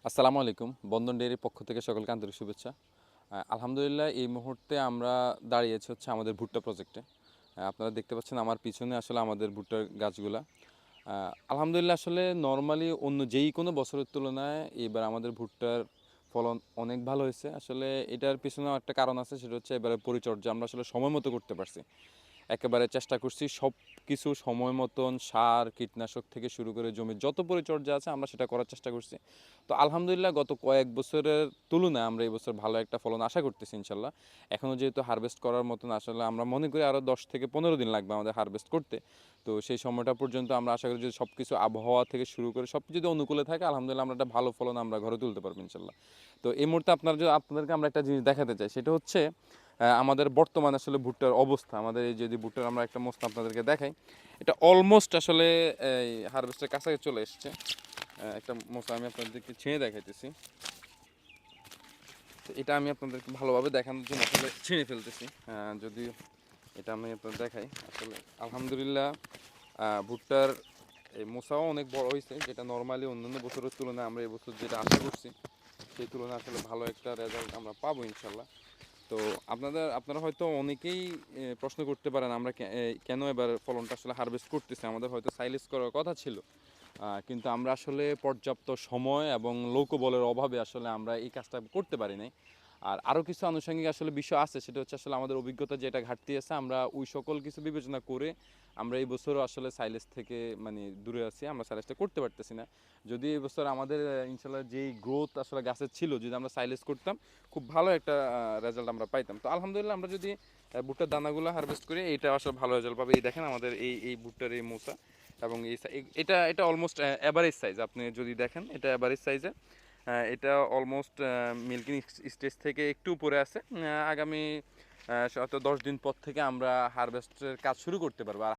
আসসালামু আলাইকুম। বন্ধন ডেয়ারির পক্ষ থেকে সকলকে আন্তরিক শুভেচ্ছা। আলহামদুলিল্লাহ এই মুহূর্তে আমরা দাঁড়িয়েছি হচ্ছে আমাদের ভুট্টা প্রজেক্টে। আপনারা দেখতে পাচ্ছেন আমার পিছনে আসলে আমাদের ভুট্টার গাছগুলা। আলহামদুলিল্লাহ আসলে নরমালি অন্য যেই কোনো বছরের তুলনায় এবার আমাদের ভুট্টার ফলন অনেক ভালো হয়েছে। আসলে এটার পিছনেও একটা কারণ আছে, সেটা হচ্ছে এবারে পরিচর্যা আমরা আসলে সময় মতো করতে পারছি। একেবারে চেষ্টা করছি সব কিছু সময় মতন সার, কীটনাশক থেকে শুরু করে জমির যত পরিচর্যা আছে আমরা সেটা করার চেষ্টা করছি। তো আলহামদুলিল্লাহ গত কয়েক বছরের তুলনায় আমরা এই বছর ভালো একটা ফলন আশা করতেছি ইনশাল্লাহ। এখনও যেহেতু হারভেস্ট করার মতন আসলে আমরা মনে করি আরও 10 থেকে 15 দিন লাগবে আমাদের হারভেস্ট করতে। তো সেই সময়টা পর্যন্ত আমরা আশা করি যদি সব কিছু আবহাওয়া থেকে শুরু করে সব কিছু যদি অনুকূলে থাকে, আলহামদুলিল্লাহ আমরা একটা ভালো ফলন আমরা ঘরে তুলতে পারবো ইনশাল্লাহ। তো এই মুহূর্তে আপনাদেরকে আমরা একটা জিনিস দেখাতে চাই, সেটা হচ্ছে আমাদের বর্তমান আসলে ভুট্টার অবস্থা। আমাদের এই যদি ভুট্টার আমরা একটা মোস্ত আপনাদেরকে দেখাই, এটা অলমোস্ট আসলে এই হারভেস্টের কাছাকাছি চলে এসছে। একটা মোস্ত আমি আপনাদেরকে ছিঁড়ে দেখাইতেছি। তো এটা আমি আপনাদেরকে ভালোভাবে দেখানোর জন্য আসলে ছিঁড়ে ফেলতেছি। যদি এটা আমি আপনাদের দেখাই, আসলে আলহামদুলিল্লাহ ভুট্টার এই মোসাও অনেক বড় হয়েছে, যেটা নর্মালি অন্যান্য বছরের তুলনায় আমরা এবছর যেটা আশা করছি সেই তুলনায় আসলে ভালো একটা রেজাল্ট আমরা পাবো ইনশাল্লাহ। তো আপনারা হয়তো অনেকেই প্রশ্ন করতে পারেন আমরা কেন এবার ফলনটা আসলে হারভেস্ট করতেছি। আমাদের হয়তো সাইলেজ করার কথা ছিল, কিন্তু আমরা আসলে পর্যাপ্ত সময় এবং লোকবলের অভাবে আসলে আমরা এই কাজটা করতে পারি নাই। আর আরও কিছু আনুষঙ্গিক আসলে বিষয় আছে, সেটা হচ্ছে আসলে আমাদের অভিজ্ঞতা যেটা ঘাটতি আছে, আমরা ওই সকল কিছু বিবেচনা করে আমরা এই বছরও আসলে সাইলেজ থেকে মানে দূরে আছি, আমরা সাইলেজটা করতে পারতেছি না। যদি এই বছর আমাদের ইনশাল্লাহ যেই গ্রোথ আসলে গাছের ছিল, যদি আমরা সাইলেজ করতাম খুব ভালো একটা রেজাল্ট আমরা পাইতাম। তো আলহামদুলিল্লাহ আমরা যদি ভুট্টার দানাগুলো হারভেস্ট করি, এইটা আসলে ভালো রেজাল্ট পাবে। এই দেখেন আমাদের এই ভুট্টার এই মোসা, এবং এটা অলমোস্ট অ্যাভারেজ সাইজ। আপনি যদি দেখেন এটা অ্যাভারেজ সাইজের। এটা অলমোস্ট মিল্কিং স্টেজ থেকে একটু উপরে আছে। আগামী হয়তো 10 দিন পর থেকে আমরা হারভেস্টের কাজ শুরু করতে পারবো। আর